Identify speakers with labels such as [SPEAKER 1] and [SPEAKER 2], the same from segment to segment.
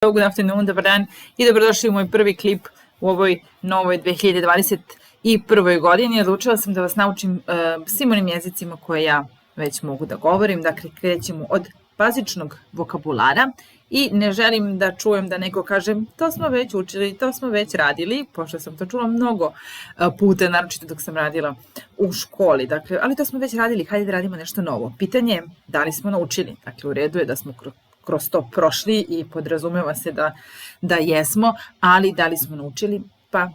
[SPEAKER 1] Good afternoon, dobar dan i dobrodošli u moj prvi klip u ovoj novoj 2021. godini. Odlučila sam da vas naučim svim onim jezicima koje ja već mogu da govorim. Dakle, krećemo od bazičnog vokabulara i ne želim da čujem da neko kaže to smo već učili, to smo već radili, pošto sam to čula mnogo puta, naročito dok sam radila u školi. Dakle, ali to smo već radili, hajde da radimo nešto novo. Pitanje je da li smo naučili. Dakle, u redu je da smo kroz to prošli i podrazumeva se da jesmo, ali da li smo naučili? Pa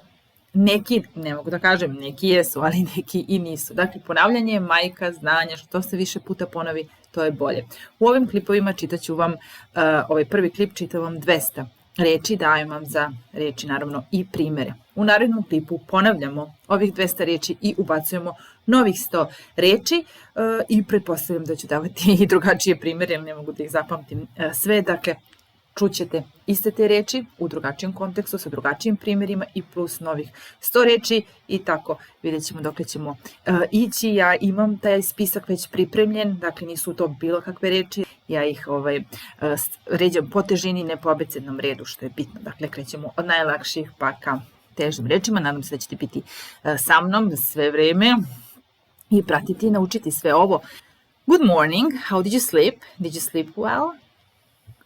[SPEAKER 1] neki, ne mogu da kažem, neki jesu, ali neki i nisu. Dakle, ponavljanje je majka znanja, što se više puta ponovi, to je bolje. U ovim klipovima čitaću vam, ovaj prvi klip čitam vam 200 reči, dajem vam za reči naravno i primere. U narednom klipu ponavljamo ovih 200 reči i ubacujemo novih 100 reči i pretpostavljam da ću davati i drugačije primere, jer ne mogu da ih zapamtim sve. Dakle, čućete iste te reči u drugačijem kontekstu, sa drugačijim primjerima i plus novih 100 reči i tako vidjet ćemo dok ćemo ići. Ja imam taj spisak već pripremljen, dakle nisu to bilo kakve reči, ja ih ređam po težini, ne po abecednom redu, što je bitno. Dakle, krećemo od najlakših pa ka težim rečima. Nadam se da ćete biti sa mnom sve vreme i pratiti i naučiti sve ovo. Good morning, how did you sleep? Did you sleep well?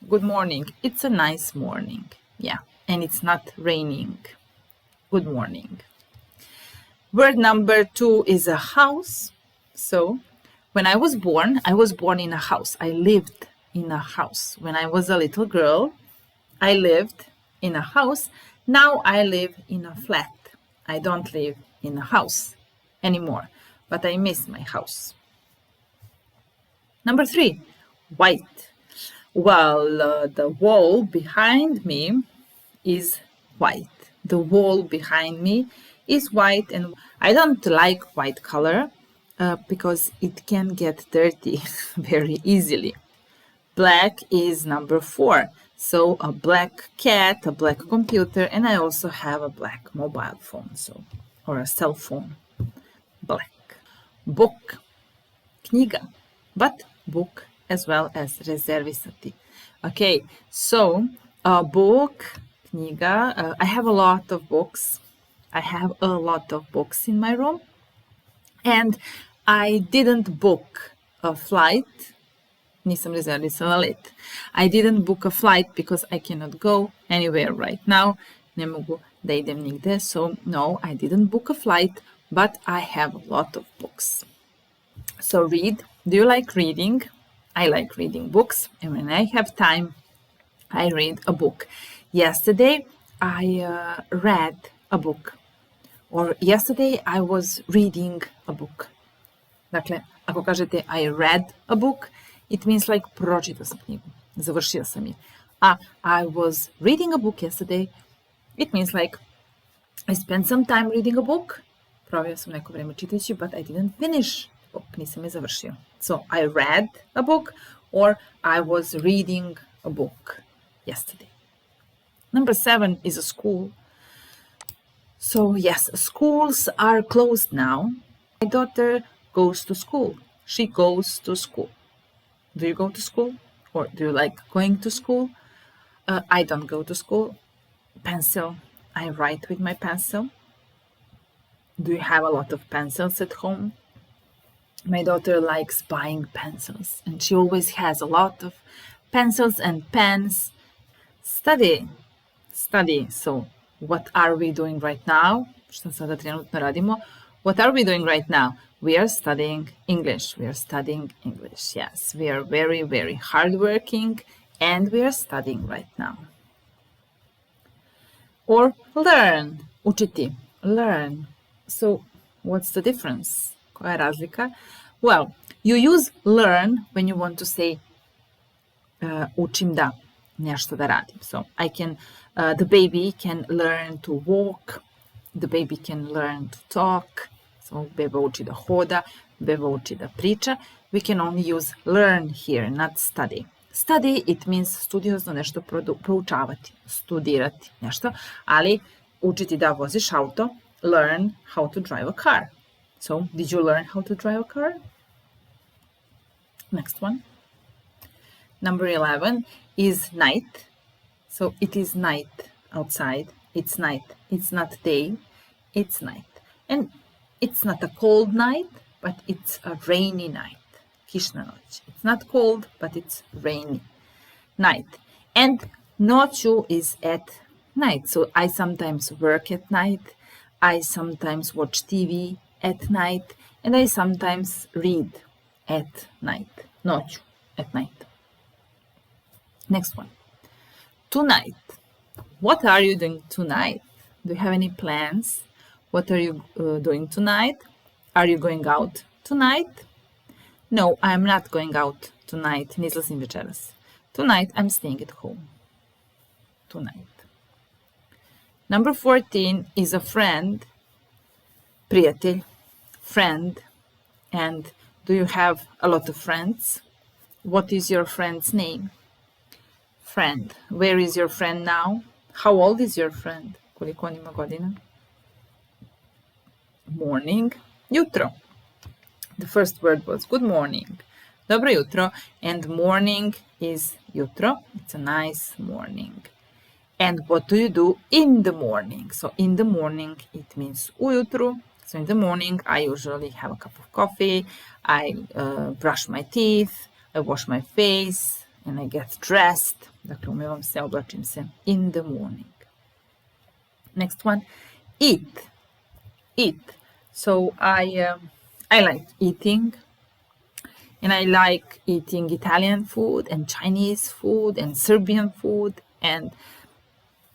[SPEAKER 1] Good morning. It's a nice morning. Yeah, and it's not raining. Good morning. Word number 2 is a house. So, when I was born in a house. I lived in a house. When I was a little girl, I lived in a house. Now I live in a flat. I don't live in a house anymore, but I miss my house. Number 3, white. Well, the wall behind me is white. The wall behind me is white, and I don't like white color because it can get dirty very easily. Black is number 4. So a black cat, a black computer, and I also have a black mobile phone, or a cell phone. Black. Book. Knjiga. But book as well as rezervisati. Okay, so book, knjiga. I have a lot of books. I have a lot of books in my room. And I didn't book a flight. Nisam rezervisala let. I didn't book a flight because I cannot go anywhere right now. Ne mogu da idem nigde. So no, I didn't book a flight, but I have a lot of books. So read. Do you like reading? I like reading books, and when I have time, I read a book. Yesterday, I read a book. Or yesterday, I was reading a book. Dakle, ako kažete I read a book, it means like pročitao sam knjigu, završio sam je. A I was reading a book yesterday, it means like I spent some time reading a book, proveo sam neko vreme čitajući, but I didn't finish book, nisam je završio. So I read a book or I was reading a book yesterday. Number 7 is a school. So yes, schools are closed now. My daughter goes to school. She goes to school. Do you go to school? Or do you like going to school? I don't go to school. Pencil. I write with my pencil. Do you have a lot of pencils at home? My daughter likes buying pencils, and she always has a lot of pencils and pens. Study. Study. So, what are we doing right now? Što sada trenutno radimo? What are we doing right now? We are studying English. We are studying English. Yes, we are very, very hardworking, and we are studying right now. Or learn. Učiti. Learn. So, what's the difference? Koja je razlika? Well, you use learn when you want to say učim da, nešto da radim. So I can, the baby can learn to walk, the baby can learn to talk. So beba uči da hoda, beba uči da priča. We can only use learn here, not study. Study, it means studiozno nešto proučavati, studirati nešto, ali učiti da voziš auto, learn how to drive a car. So, did you learn how to drive a car? Next one. Number 11 is night. So it is night outside. It's night. It's not day. It's night. And it's not a cold night, but it's a rainy night. Kišna noć. It's not cold, but it's rainy night. And noću is at night. So I sometimes work at night. I sometimes watch TV at night. And I sometimes read at night. Noću, at night. Next one. Tonight. What are you doing tonight? Do you have any plans? What are you doing tonight? Are you going out tonight? No, I'm not going out tonight. Ne izlazim večeras. Tonight, I'm staying at home. Tonight. Number 14 is a friend. Prijatelj. Friend. And do you have a lot of friends? What is your friend's name? Friend. Where is your friend now? How old is your friend? Koliko on ima godina? Morning. Jutro. The first word was good morning. Dobro jutro. And morning is jutro. It's a nice morning. And what do you do in the morning? So in the morning, it means ujutru. So in the morning, I usually have a cup of coffee. I brush my teeth. I wash my face. And I get dressed. Dakle, umivam se, oblačim se. In the morning. Next one. Eat. Eat. So I like eating. And I like eating Italian food and Chinese food and Serbian food and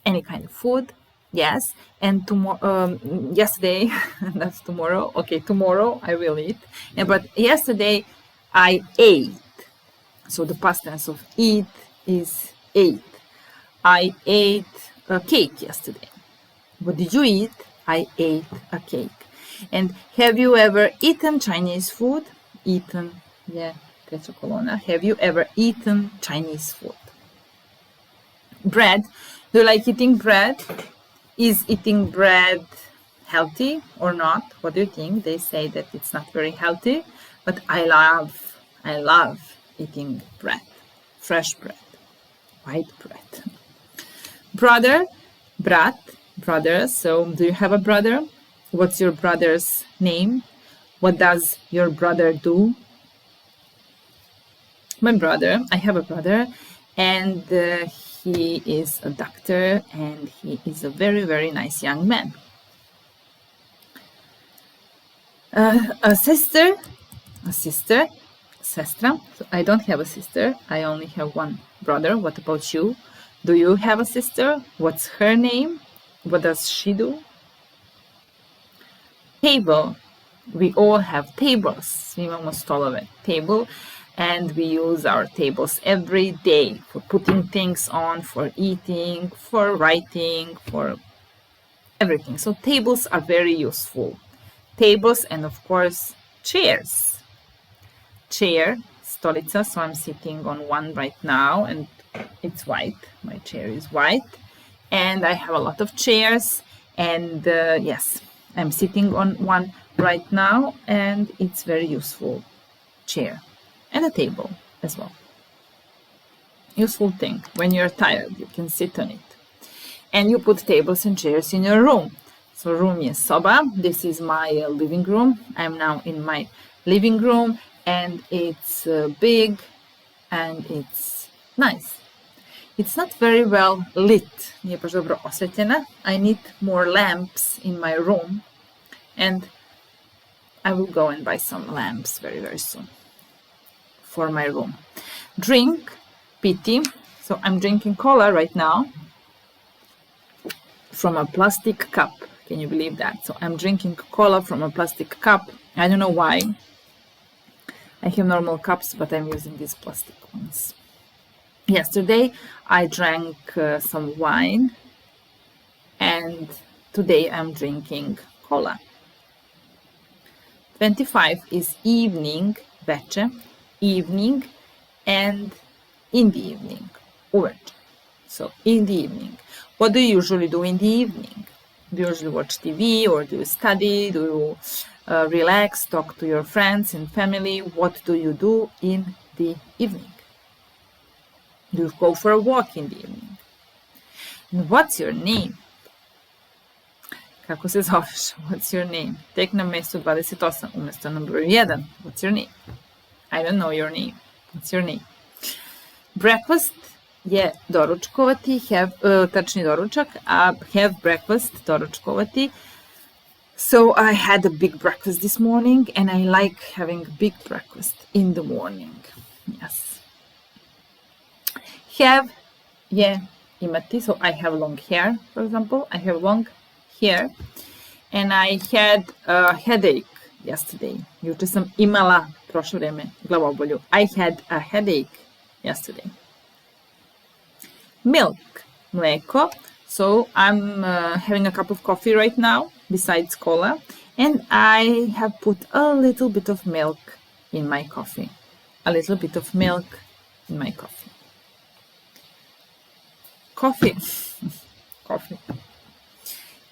[SPEAKER 1] any kind of food. Yes. And tomorrow, yesterday, that's tomorrow. Okay, tomorrow I will eat. But yesterday I ate. So the past tense of eat is ate. I ate a cake yesterday. What did you eat? I ate a cake. And have you ever eaten Chinese food? Eaten, yeah, treća kolona. Have you ever eaten Chinese food? Bread. Do you like eating bread? Is eating bread healthy or not? What do you think? They say that it's not very healthy, but I love eating bread. Fresh bread. White bread. Brother. Brat. Brother. So do you have a brother? What's your brother's name? What does your brother do? My brother, I have a brother, and he is a doctor, and he is a very, very nice young man. A sister, sestra. So I don't have a sister. I only have one brother. What about you? Do you have a sister? What's her name? What does she do? Table. We all have tables. Svi imamo stolove. Table. And we use our tables every day for putting things on, for eating, for writing, for everything. So tables are very useful. Tables and of course chairs. Chair, stolica. So I'm sitting on one right now and it's white. My chair is white. And I have a lot of chairs. And yes, I'm sitting on one right now and it's very useful chair. And a table as well. Useful thing. When you're tired, you can sit on it. And you put tables and chairs in your room. So room je soba. This is my living room. I'm now in my living room and it's big and it's nice. It's not very well lit. Nije baš dobro osvetljena. I need more lamps in my room. And I will go and buy some lamps very, very soon for my room. Drink, piti. So I'm drinking cola right now from a plastic cup. Can you believe that? So I'm drinking cola from a plastic cup. I don't know why. I have normal cups, but I'm using these plastic ones. Yesterday I drank some wine and today I'm drinking cola. 25 is evening, veče, evening, and in the evening, uveče. So in the evening. What do you usually do in the evening? Do you usually watch TV or do you study? Do you relax, talk to your friends and family? What do you do in the evening? Do you go for a walk in the evening? What's your name? Kako se zoveš? What's your name? Tek na mestu 28, umjesto na broju 1. What's your name? I don't know your name. What's your name? Breakfast je doručkovati, tačni doručak, a have breakfast, doručkovati. So I had a big breakfast this morning and I like having big breakfast in the morning. Yes. Have je imati, so I have long hair, for example. I have long hair and I had a headache yesterday. Juče sam imala prošlo vrijeme glavobolju. I had a headache yesterday. Milk, mleko. So I'm having a cup of coffee right now besides cola and I have put a little bit of milk in my coffee. A little bit of milk in my coffee. Coffee. Coffee.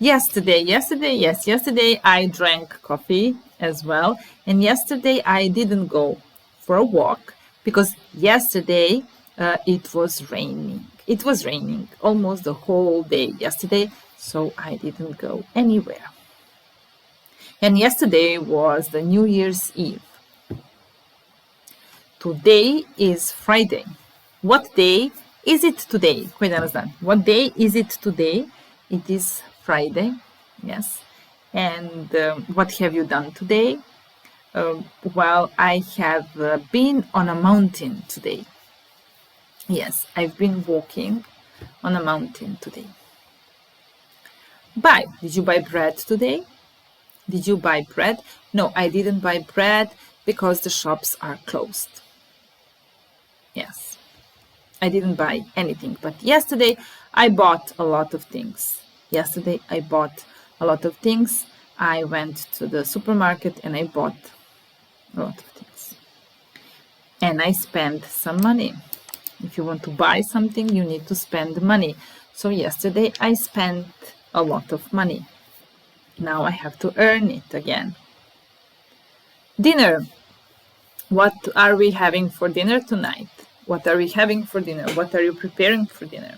[SPEAKER 1] Yesterday I drank coffee as well. And yesterday I didn't go for a walk because yesterday it was raining. It was raining almost the whole day yesterday, so I didn't go anywhere. And yesterday was the New Year's Eve. Today is Friday. What day is it today? Koji je danas dan? What day is it today? It is Friday, yes. And what have you done today? Well, I have been on a mountain today. Yes, I've been walking on a mountain today. Buy. Did you buy bread today? Did you buy bread? No, I didn't buy bread because the shops are closed. Yes, I didn't buy anything. But yesterday I bought a lot of things. Yesterday I bought a lot of things. I went to the supermarket and I bought a lot of things. And I spent some money. If you want to buy something, you need to spend money. So yesterday I spent a lot of money. Now I have to earn it again. Dinner. What are we having for dinner tonight? What are we having for dinner? What are you preparing for dinner?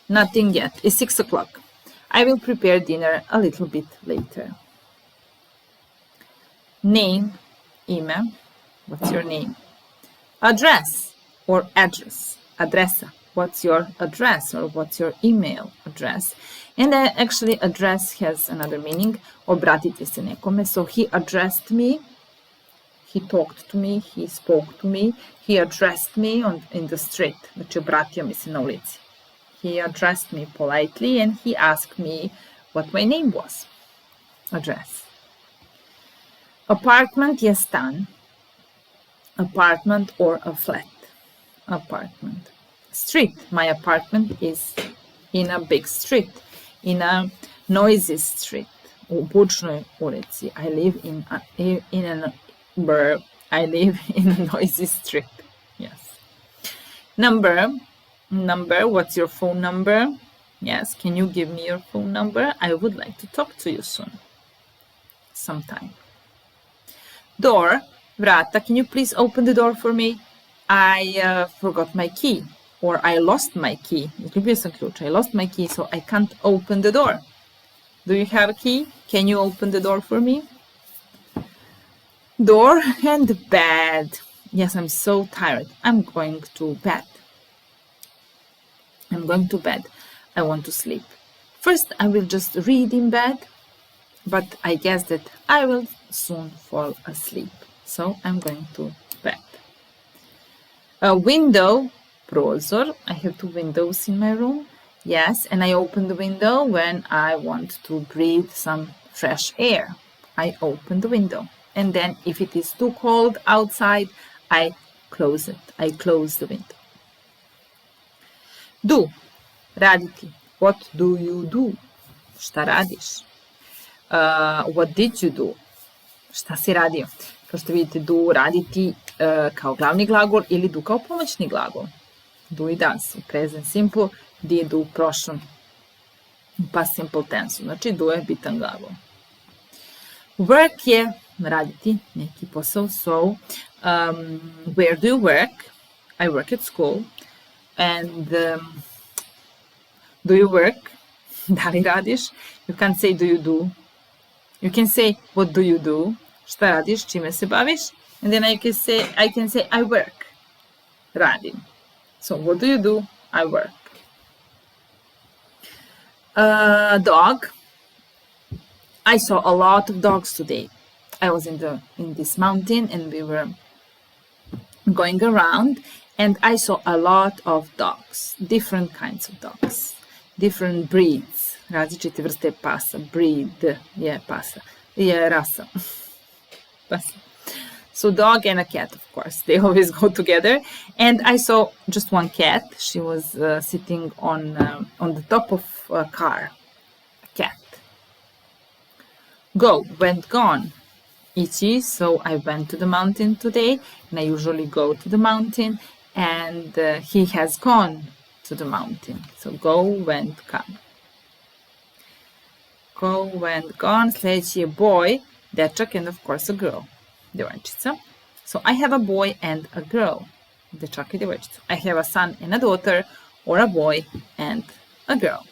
[SPEAKER 1] Nothing yet. It's 6 o'clock. I will prepare dinner a little bit later. Name, ime. What's your name? Address or address. Adresa. What's your address or what's your email address? And actually address has another meaning. Obratite se nekome. So he addressed me. He talked to me. He spoke to me. He addressed me in the street. Znači obratio mi se na ulici. He addressed me politely and he asked me what my name was. Address. Apartment je stan. Apartment or a flat. Apartment. Street. My apartment is in a big street. In a noisy street. U bučnoj ulici. I live in a noisy street. Yes. Number. What's your phone number? Yes. Can you give me your phone number? I would like to talk to you soon. Sometime. Door. Vrata, can you please open the door for me? I forgot my key. Or I lost my key. Izgubio sam ključ. I lost my key, so I can't open the door. Do you have a key? Can you open the door for me? Door and bed. Yes, I'm so tired. I'm going to bed. I'm going to bed. I want to sleep. First, I will just read in bed, but I guess that I will soon fall asleep. So I'm going to bed. A window, prozor. I have 2 windows in my room. Yes, and I open the window when I want to breathe some fresh air. I open the window. And then if it is too cold outside, I close it. I close the window. Do. Raditi. What do you do? Šta radiš? What did you do? Šta si radio? Kao što vidite, do raditi kao glavni glagol ili do kao pomoćni glagol. Do i does u present simple, did u prošlom past simple tense. Znači do je bitan glagol. Work je raditi neki posao. So, where do you work? I work at school. And Do you work? Da li radiš? You can't say do you do. You can say what do you do? Šta radiš? Čime se baviš? And then I can say I work. Radim. So what do you do? I work. Dog. I saw a lot of dogs today. I was in this mountain and we were going around and I saw a lot of dogs, different kinds of dogs, different breeds, različite vrste pasa. Breed je pasa, je rasa. Pasa. So dog and a cat, of course, they always go together. And I saw just one cat. She was sitting on the top of a car. A cat. Go, went, gone. Ichi, so I went to the mountain today, and I usually go to the mountain, and he has gone to the mountain. So go, went, gone. Go, went, gone. Sljedeći je boy, dečak, and of course a girl. Djevojčica. So I have a boy and a girl. Dečak i djevojčica. I have a son and a daughter, or a boy and a girl.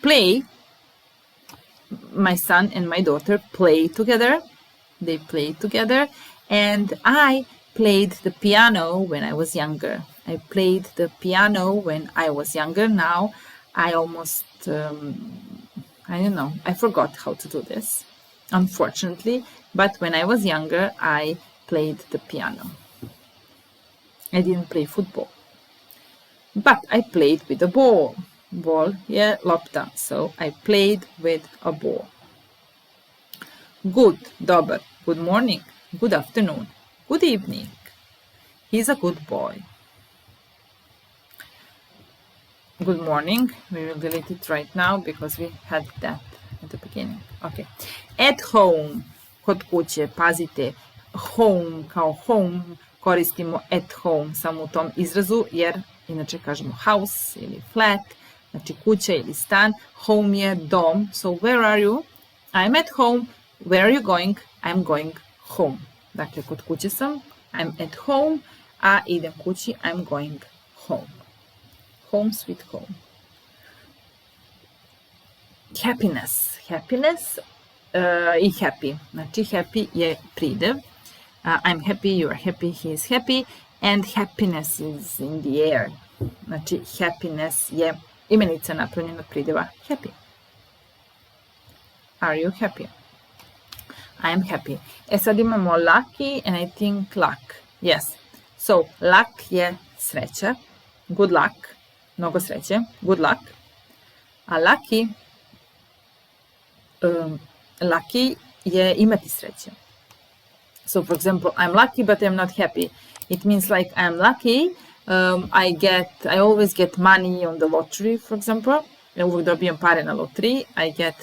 [SPEAKER 1] Play. My son and my daughter play together. They play together. And I played the piano when I was younger. I played the piano when I was younger. Now I almost, I don't know, I forgot how to do this, unfortunately. But when I was younger, I played the piano. I didn't play football. But I played with a ball. Ball je lopta, so I played with a ball. Good, dobar, good morning, good afternoon, good evening. He's a good boy. Good morning, we will delete it right now because we had that at the beginning. Okay. At home, kod kuće, pazite, home kao home koristimo at home samo u tom izrazu jer inače kažemo house ili flat. Znači kuća ili stan, home je dom. So where are you? I'm at home. Where are you going? I'm going home. Dakle, kod kuće sam, I'm at home, a idem kući, I'm going home. Home sweet home. Happiness. Happiness i happy. Znači happy je pridev. I'm happy, you are happy, he is happy. And happiness is in the air. Znači happiness je imenica napravljena od prideva happy. Are you happy? I am happy. Sad imamo lucky and I think luck. Yes. So, luck je sreća. Good luck. Mnogo sreće. Good luck. A lucky je imati sreće. So, for example, I'm lucky but I'm not happy. It means like I'm lucky. I always get money on the lottery, for example. Ja uvijek dobijem pare na loteriji. I get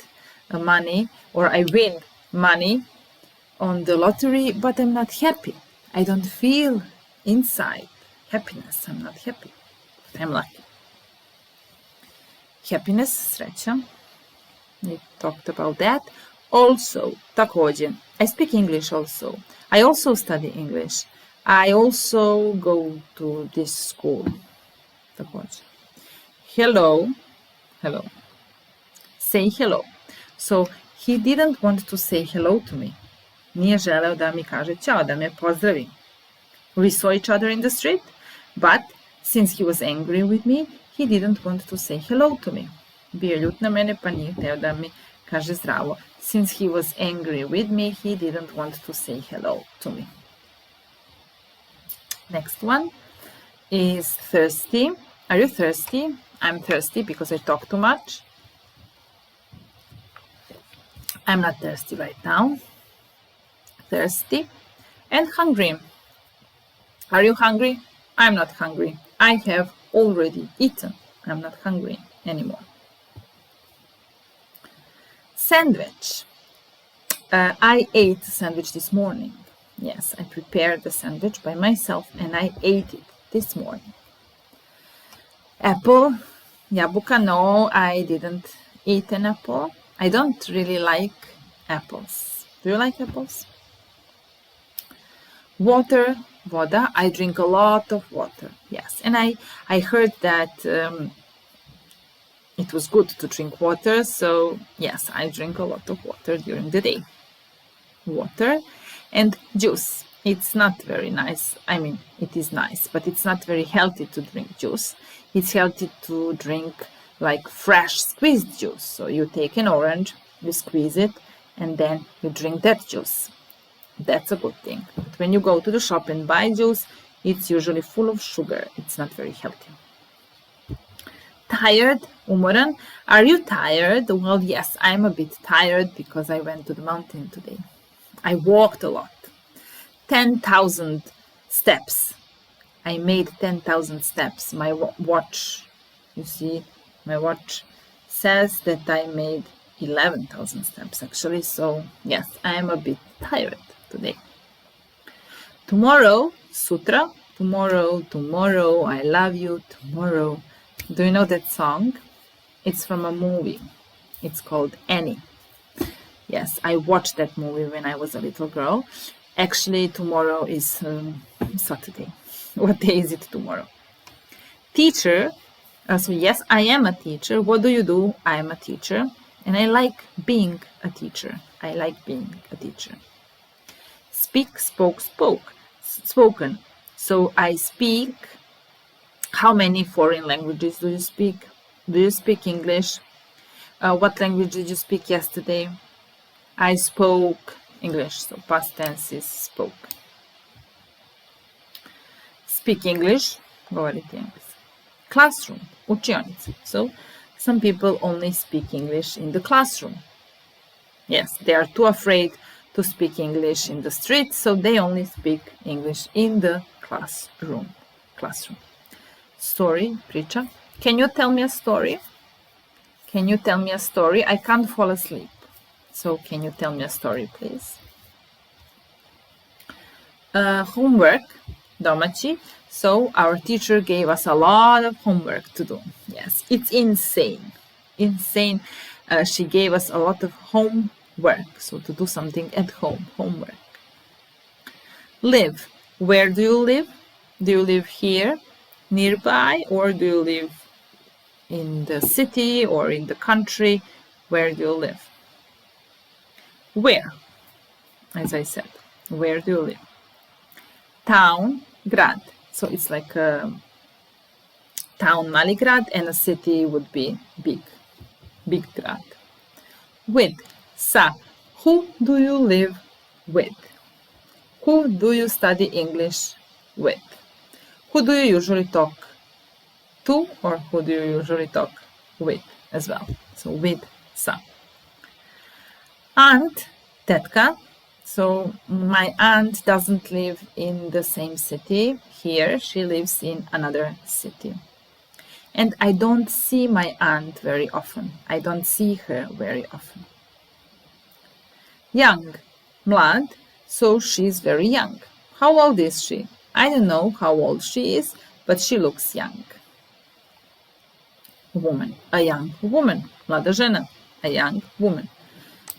[SPEAKER 1] money or I win money on the lottery, but I'm not happy. I don't feel inside happiness. I'm not happy, but I'm lucky. Happiness, sreća. We talked about that. Also, također, I speak English also. I also study English. I also go to this school. Također. Hello. Hello. Say hello. So, he didn't want to say hello to me. Nije želeo da mi kaže ćao, da me pozdravi. We saw each other in the street, but since he was angry with me, he didn't want to say hello to me. Bio je ljut na mene, pa nije hteo da mi kaže zdravo. Since he was angry with me, he didn't want to say hello to me. Next one is thirsty. Are you thirsty? I'm thirsty because I talk too much. I'm not thirsty right now. Thirsty. And hungry. Are you hungry? I'm not hungry. I have already eaten. I'm not hungry anymore. Sandwich. I ate a sandwich this morning. Yes, I prepared the sandwich by myself and I ate it this morning. Apple, jabuka, no, I didn't eat an apple. I don't really like apples. Do you like apples? Water, voda. I drink a lot of water. Yes, and I heard that it was good to drink water. So yes, I drink a lot of water during the day. Water and juice. It's not very nice. I mean, it is nice, but it's not very healthy to drink juice. It's healthy to drink like fresh squeezed juice. So you take an orange, you squeeze it, and then you drink that juice. That's a good thing. But when you go to the shop and buy juice, it's usually full of sugar. It's not very healthy. Tired, umoran. Are you tired? Well, yes, I'm a bit tired because I went to the mountain today. I walked a lot. 10,000 steps. I made 10,000 steps. My watch, you see, my watch says that I made 11,000 steps actually. So yes, I am a bit tired today. Tomorrow, sutra. Tomorrow, tomorrow, I love you, tomorrow. Do you know that song? It's from a movie. It's called Annie. Yes, I watched that movie when I was a little girl. Actually, tomorrow is Saturday. What day is it tomorrow? Teacher. So yes, I am a teacher. What do you do? I am a teacher. And I like being a teacher. I like being a teacher. Speak, spoke, spoken. So I speak. How many foreign languages do you speak? Do you speak English? What language did you speak yesterday? I spoke English, so past tense is spoke. Speak English, govoriti engleski. Classroom, učionica. So some people only speak English in the classroom. Yes, they are too afraid to speak English in the street, so they only speak English in the classroom. Story, priča. Can you tell me a story? Can you tell me a story? I can't fall asleep. So can you tell me a story, please? Homework, domaći. So our teacher gave us a lot of homework to do. Yes, it's insane. Insane. She gave us a lot of homework. So to do something at home, homework. Live. Where do you live? Do you live here, nearby, or do you live in the city or in the country? Where do you live? Where? As I said, where do you live? Town, grad. So it's like a town, mali grad, and a city would be big grad. With, sa. Who do you live with? Who do you study English with? Who do you usually talk to, or who do you usually talk with as well? So with, sa. Aunt, tetka. So my aunt doesn't live in the same city here. She lives in another city. And I don't see my aunt very often. I don't see her very often. Young, mlad. So she's very young. How old is she? I don't know how old she is, but she looks young. Woman, a young woman. Mlada žena, a young woman.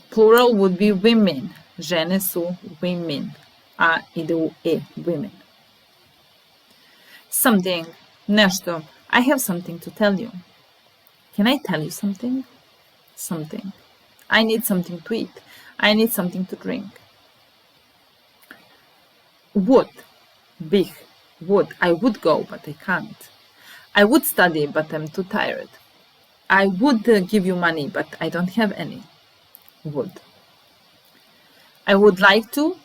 [SPEAKER 1] Plural would be women. Žene su women. A ide u e, women. Something, nešto. I have something to tell you. Can I tell you something? Something. I need something to eat. I need something to drink. Would. Bih. Would. I would go, but I can't. I would study, but I'm too tired. I would give you money, but I don't have any. Would. I would like to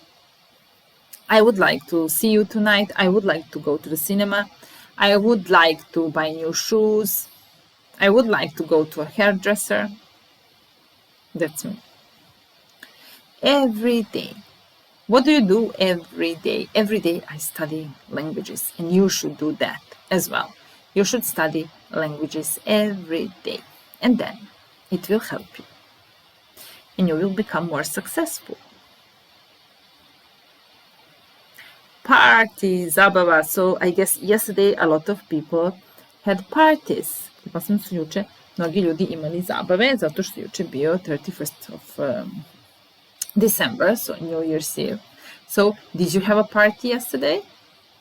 [SPEAKER 1] see you tonight. I would like to go to the cinema. I would like to buy new shoes. I would like to go to a hairdresser. That's me. Every day. What do you do every day? Every day I study languages, and you should do that as well. You should study languages every day, and then it will help you, and you will become more successful. Party, zabava. So I guess yesterday a lot of people had parties. Pretpostavljam su juče mnogi ljudi imali zabave, zato što juče bio 31st of December, so New Year's Eve. So, did you have a party yesterday?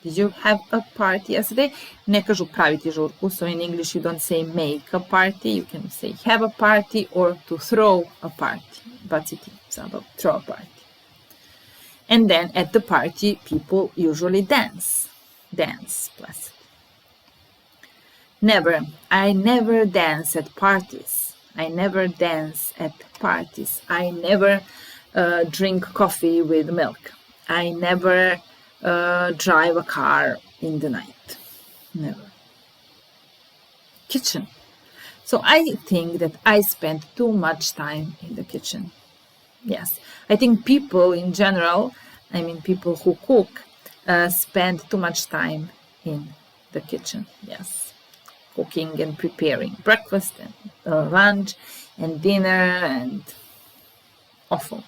[SPEAKER 1] Did you have a party yesterday? Ne kažu praviti žurku, so in English you don't say make a party, you can say have a party or to throw a party. Baciti, zabavu, throw a party. And then at the party, people usually dance. Dance, plus. Never. I never dance at parties. I never dance at parties. I never drink coffee with milk. I never drive a car in the night. Never. Kitchen. So I think that I spend too much time in the kitchen. Yes. I think people in general, people who cook, spend too much time in the kitchen. Yes. Cooking and preparing breakfast and lunch and dinner and awful.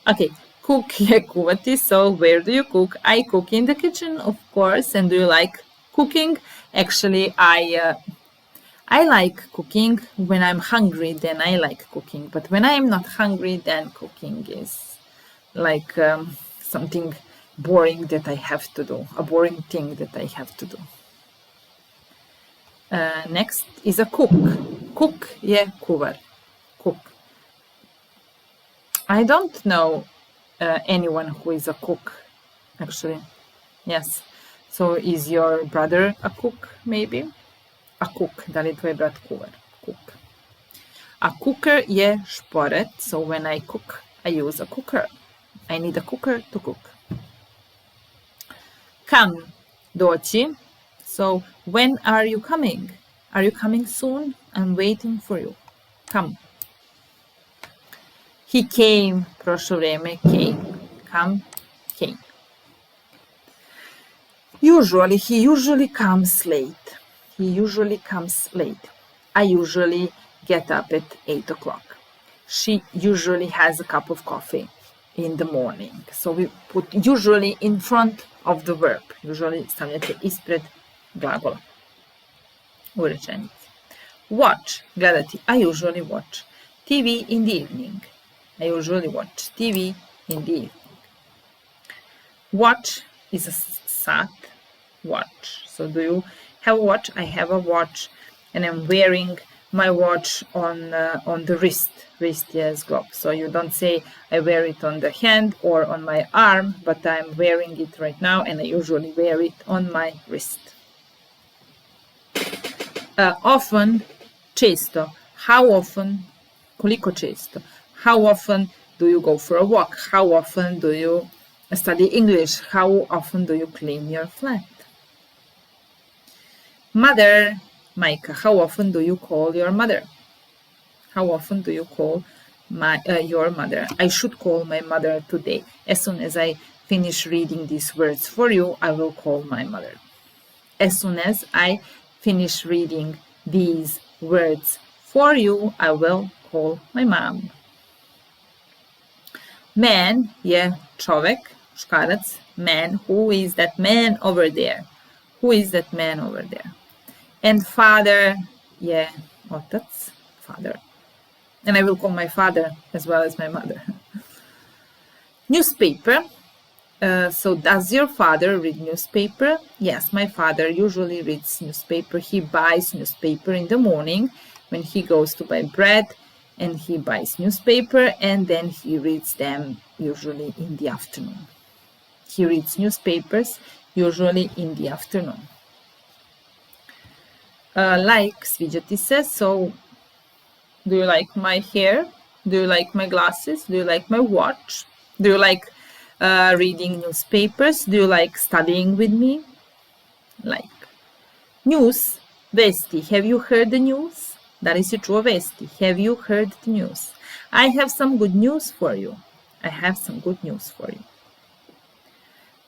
[SPEAKER 1] Okay. Cook je kuvati, so where do you cook? I cook in the kitchen, of course. And do you like cooking? Actually, I like cooking. When I'm hungry, then I like cooking. But when I'm not hungry, then cooking is like something boring that I have to do, a boring thing that I have to do. Next is a cook. Cook je kuvar. Cook. I don't know anyone who is a cook, actually. Yes. So is your brother a cook, maybe? A cook. Da li tvoj brat kuvar? Cook. A cooker je šporet. So when I cook, I use a cooker. I need a cooker to cook. Come. Doći. So when are you coming? Are you coming soon? I'm waiting for you. Come. He came, prošlo vrijeme, came. Come, came. Usually, he usually comes late. He usually comes late. I usually get up at 8 o'clock. She usually has a cup of coffee in the morning. So we put usually in front of the verb. Usually stavljate ispred glagola u rečenici. Watch, gledati. I usually watch TV in the evening. I usually watch TV in the evening. Watch is a sat. Watch. So do you have a watch? I have a watch, and I'm wearing my watch on the wrist. Wrist is glove. So you don't say I wear it on the hand or on my arm, but I'm wearing it right now, and I usually wear it on my wrist. Often, često. How often? Koliko često? How often do you go for a walk? How often do you study English? How often do you clean your flat? Mother, Majka. How often do you call your mother? How often do you call your mother? I should call my mother today. As soon as I finish reading these words for you, I will call my mother. As soon as I finish reading these words for you, I will call my mom. Man je čovek, muškarac. Man, who is that man over there? Who is that man over there? And father je otac, father. And I will call my father as well as my mother. Newspaper. So does your father read newspaper? Yes, my father usually reads newspaper. He buys newspaper in the morning when he goes to buy bread, and he buys newspaper, and then he reads them usually in the afternoon. He reads newspapers usually in the afternoon. Like, sviđati se. So, do you like my hair? Do you like my glasses? Do you like my watch? Do you like reading newspapers? Do you like studying with me? Like. News, vesti. Have you heard the news? Da li si čuo vesti? Have you heard the news? I have some good news for you. I have some good news for you.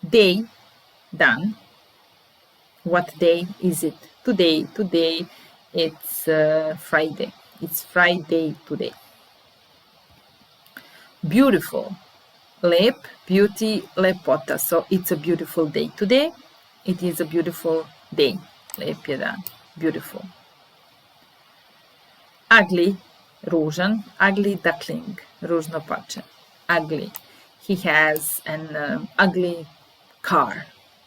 [SPEAKER 1] Day, dan. What day is it? Today. Today it's Friday. It's Friday today. Beautiful. Lep, beauty, lepota. So it's a beautiful day today. It is a beautiful day. Lep je dan. Beautiful. Ugly, ružan. Ugly duckling. Ružno pače. Ugly. He has an ugly car.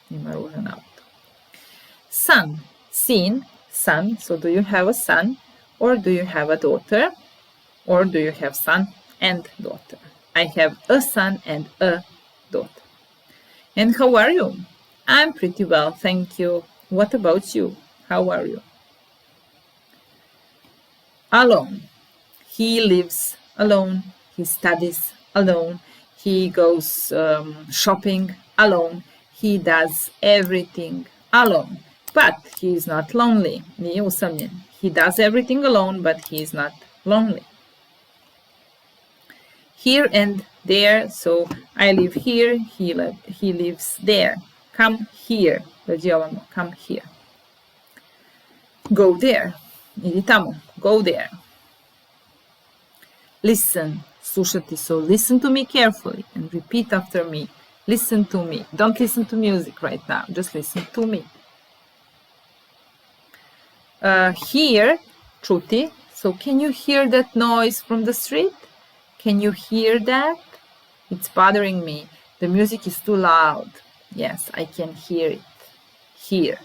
[SPEAKER 1] Ima ružan auto. Son, sin, son. So do you have a son or do you have a daughter? Or do you have son and daughter? I have a son and a daughter. And how are you? I'm pretty well, thank you. What about you? How are you? Alone. He lives alone. He studies alone. He goes shopping alone. He does everything alone. But he is not lonely. Nije usamljen. He does everything alone, but he is not lonely. Here and there, so I live here, he lives there. Come here, come here. Go there, idi tamo, go there. Listen, slušati, so listen to me carefully and repeat after me. Listen to me. Don't listen to music right now, just listen to me. Hear, čuti, so can you hear that noise from the street? Can you hear that? It's bothering me. The music is too loud. Yes, I can hear it. Hear.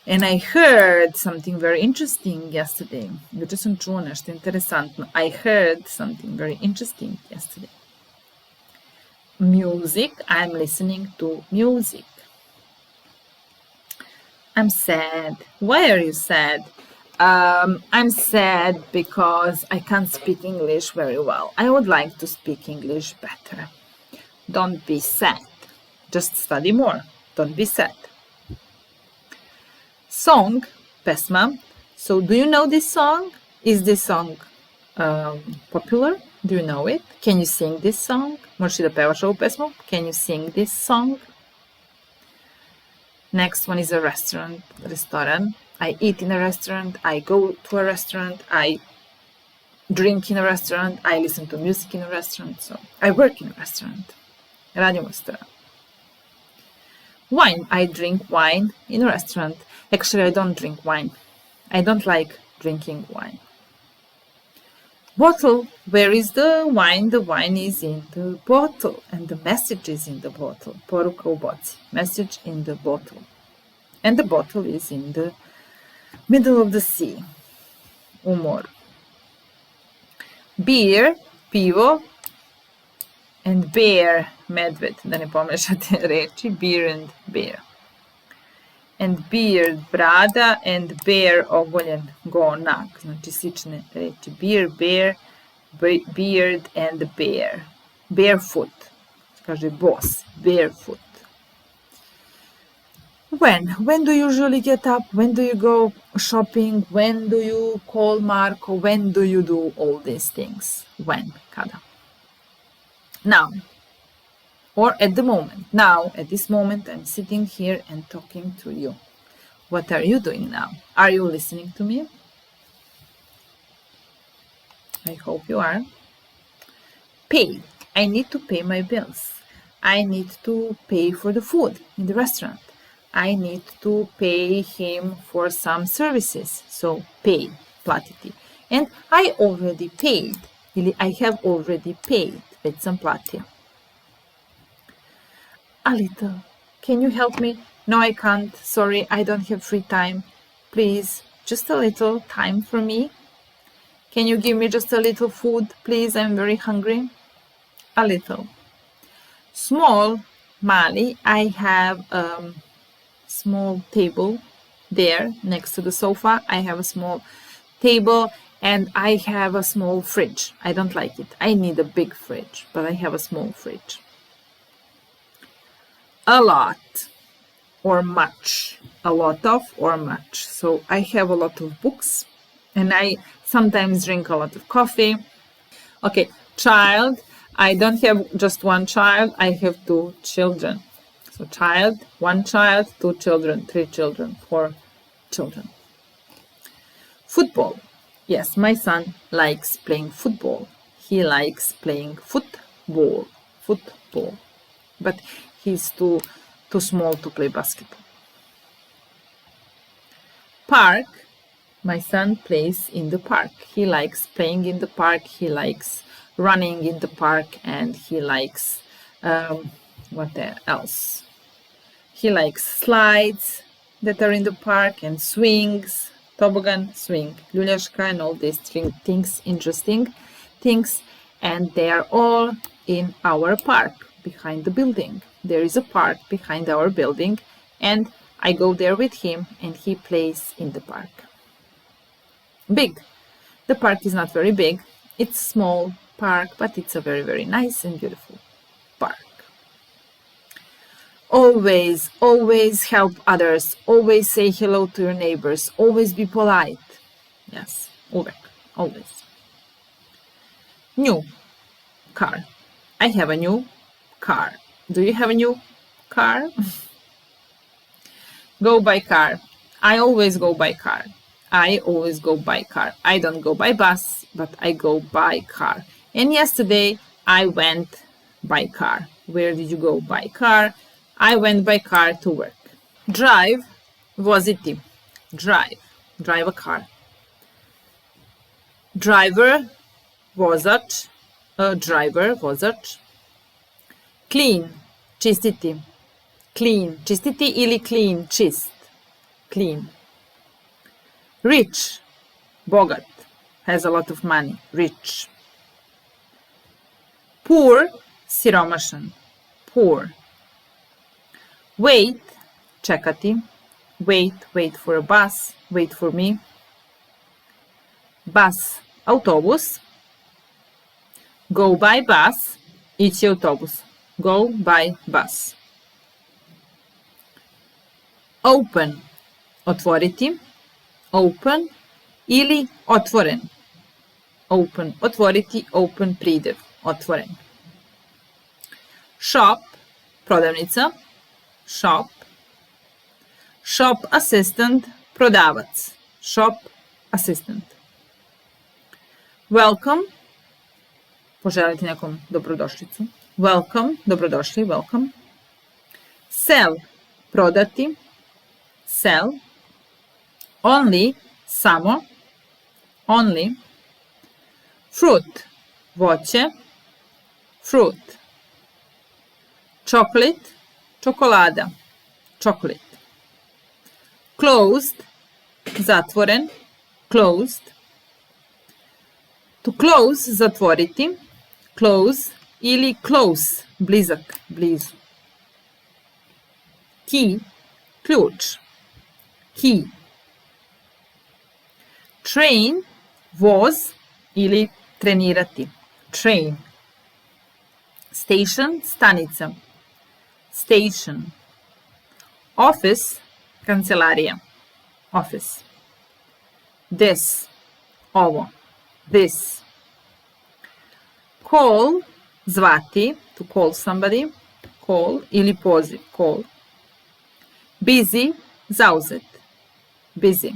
[SPEAKER 1] And I heard something very interesting yesterday. Juče sam čula nešto interesantno. I heard something very interesting yesterday. Music. I'm listening to music. I'm sad. Why are you sad? I'm sad because I can't speak English very well. I would like to speak English better. Don't be sad. Just study more. Don't be sad. Song, pesma. So do you know this song? Is this song popular? Do you know it? Can you sing this song? Možeš da pevaš ovu pesmu? Can you sing this song? Next one is a restaurant, restoran. I eat in a restaurant, I go to a restaurant, I drink in a restaurant, I listen to music in a restaurant, so I work in a restaurant. Radim u restoranu. Wine, I drink wine in a restaurant. Actually, I don't drink wine. I don't like drinking wine. Bottle, where is the wine? The wine is in the bottle and the message is in the bottle. Poruka u boci. Message in the bottle. And the bottle is in the middle of the sea, u moru. Beer, pivo, and bear, medved, da ne pomešate reči, beer and bear. And beard, brada, and bear, ogoljen, gonak, znači slične reči. Beer, bear, beard, and bear. Barefoot, kaže bos, barefoot. When do you usually get up? When do you go shopping? When do you call Marco? When do you do all these things? When? Kada? Now. Or at the moment. Now, at this moment, I'm sitting here and talking to you. What are you doing now? Are you listening to me? I hope you are. Pay. I need to pay my bills. I need to pay for the food in the restaurant. I need to pay him for some services. So, pay, platiti. And I already paid. Ili I have already paid. Već sam platio. A little. Can you help me? No, I can't. Sorry, I don't have free time. Please, just a little time for me. Can you give me just a little food? Please, I'm very hungry. A little. Small, mali. I have a small table there next to the sofa. I have a small table and I have a small fridge. I don't like it. I need a big fridge, but I have a small fridge. A lot or much. A lot of or much. So I have a lot of books and I sometimes drink a lot of coffee. Okay, child. I don't have just one child. I have 2 children. So child, 1 child, 2 children, 3 children, 4 children. Football. Yes, my son likes playing football. He likes playing football. But he's too small to play basketball. Park. My son plays in the park. He likes playing in the park. He likes running in the park and he likes What else? He likes slides that are in the park and swings, toboggan, swing, ljuljaška, and all these things, interesting things. And they are all in our park behind the building. There is a park behind our building, and I go there with him and he plays in the park. Big. The park is not very big. It's a small park, but it's a very, very nice and beautiful park. Always, always help others. Always say hello to your neighbors. Always be polite. Yes, uvek, always. New car. I have a new car. Do you have a new car? Go by car. I always go by car. I always go by car. I don't go by bus, but I go by car. And yesterday I went by car. Where did you go by car? I went by car to work. Drive, voziti. Drive. Drive a car. Driver, vozač. Driver, vozač. Clean, čistiti. Clean, čistiti ili clean, čist. Clean. Rich, bogat. Has a lot of money. Rich. Poor, siromašan. Poor. Wait, čekati. Wait, wait for a bus. Wait for me. Bus, autobus. Go by bus, ići autobus. Go by bus. Open, otvoriti. Open ili otvoren. Open, otvoriti, open, pridev, otvoren. Shop, prodavnica. Shop. Shop assistant, prodavac. Shop assistant. Welcome, poželiti nekom dobrodošlicu. Welcome, dobrodošli, welcome. Sell, prodati. Sell. Only, samo. Only. Fruit, voće. Fruit. Chocolate, čokolada. Chocolate. Closed, zatvoren. Closed. To close, zatvoriti. Close ili close, blizak, blizu. Key, ključ. Key. Train, voz ili trenirati. Train. Station, stanica. Station. Office, kancelarija. Office. This, ovo. This. Call, zvati, to call somebody. Call ili poziv. Call. Busy, zauzet. Busy.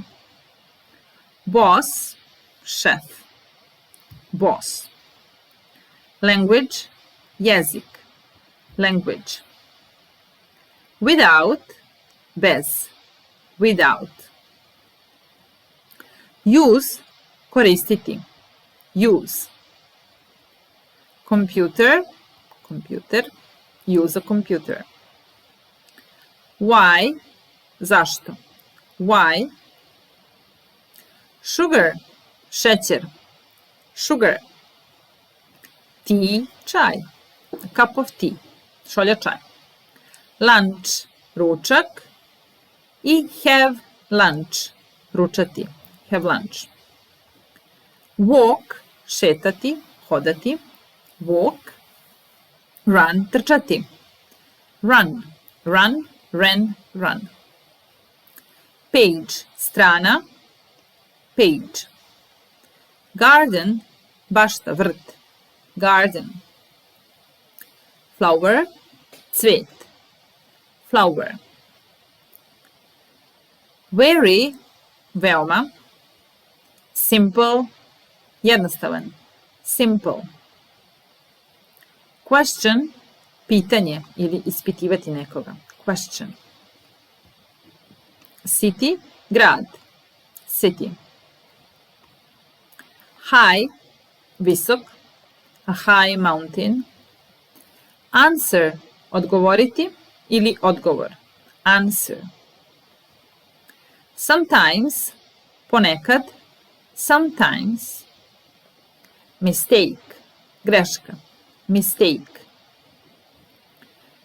[SPEAKER 1] Boss, šef. Boss. Language, jezik. Language. Without, bez. Without. Use, koristiti. Use. Computer, computer. Use a computer. Why, zašto. Why. Sugar, šećer. Sugar. Tea, čaj. A cup of tea. Šolja čaj. Lunch, ručak. I have lunch, ručati. Have lunch. Walk, šetati, hodati. Walk. Run, trčati. Run, run, ran, run. Page, strana. Page. Garden, bašta, vrt. Garden. Flower, cvet. Flower. Very, veoma. Simple, jednostavan. Simple. Question, pitanje ili ispitivati nekoga. Question. City, grad. City. High, visok. A high mountain. Answer, odgovoriti ili odgovor. Answer. Sometimes, ponekad. Sometimes. Mistake, greška. Mistake.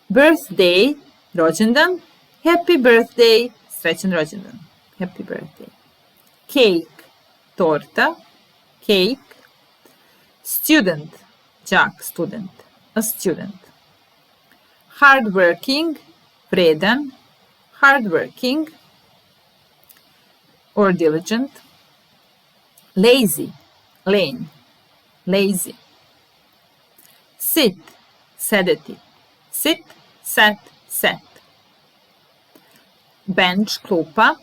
[SPEAKER 1] Birthday, rođendan. Happy birthday, srećan rođendan. Happy birthday. Cake, torta. Cake. Student, đak, student. A student. Hardworking, vredan. Hardworking. Or diligent. Lazy, lame. Lazy. Sit, sedeti. Sit, sat, sat. Bench, klupa.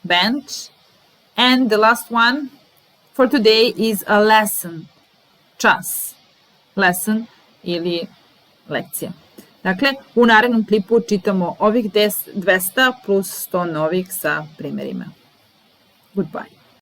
[SPEAKER 1] Bench. And the last one for today is a lesson. Čas. Lesson ili lekcija. Dakle, u narednom klipu čitamo ovih 200 plus 100 novih sa primjerima. Goodbye.